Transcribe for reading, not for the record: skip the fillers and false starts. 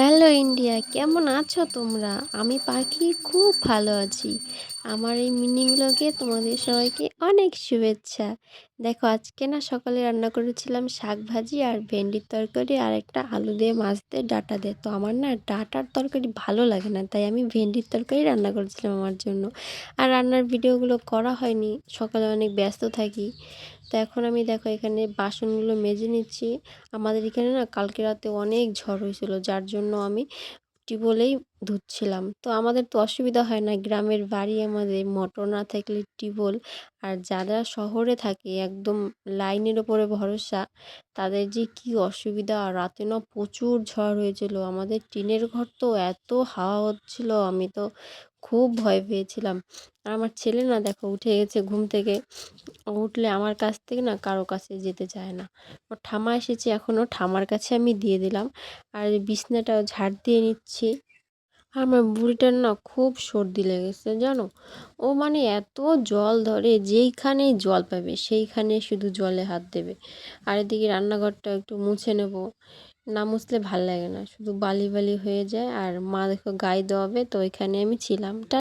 Hello India, কেমন আছো তোমরা? আমি পাখি খুব ভালো আছি। আমার এই মিনি ব্লগে তোমাদের সবাইকে অনেক শুভেচ্ছা। দেখো, আজকে না সকালে রান্না করেছিলাম শাক ভাজি আর ভেন্ডির তরকারি আর একটা আলু দিয়ে মাছ দিয়ে ডাঁটা দিয়ে। তো আমার না ডাঁটার তরকারি ভালো লাগে না, তাই আমি ভেন্ডির তরকারি রান্না করেছিলাম আমার জন্য। আর রান্নার ভিডিওগুলো করা হয়নি, সকালে অনেক ব্যস্ত থাকি। তো এখন আমি দেখো এখানে বাসনগুলো মেজে নিচ্ছি। আমাদের এখানে না কালকে রাতে অনেক ঝড় হয়েছিল, যার জন্য আমি টিউবওয়েলেই ধুচ্ছিলাম। তো আমাদের তো অসুবিধা হয় না, গ্রামের বাড়ি আমাদের, মোটর না থাকলে টিউবওয়েল। আর যারা শহরে থাকে একদম লাইনের ওপরে ভরসা, তাদের যে কি অসুবিধা। আর রাতে না প্রচুর ঝড় হয়েছিল, আমাদের টিনের ঘর তো এত হাওয়া হচ্ছিল, আমি তো খুব ভয় পেয়েছিলাম। আর আমার ছেলে না দেখো উঠে গেছে ঘুম থেকে। উঠলে আমার কাছ থেকে না কারো কাছে যেতে চায় না। ওর ঠাম্মা এসেছে, এখন ওর ঠাম্মার কাছে আমি দিয়ে দিলাম। আর এই বিছনাটাও ঝাড় দিয়ে নিচ্ছি। আর আমার বুড়িটার না খুব সর্দি লেগেছে জানো। ও মানে এত জল ধরে, যেইখানেই জল পাবে সেইখানে শুধু জলে হাত দেবে। আর এদিকে রান্নাঘরটা একটু মুছে নেব, না মুছলে ভাল লাগে না, শুধু বালি বালি হয়ে যায়। আর মা দেখো গায়ে দেওয়াবে, তো ওইখানে আমি ছিলাম।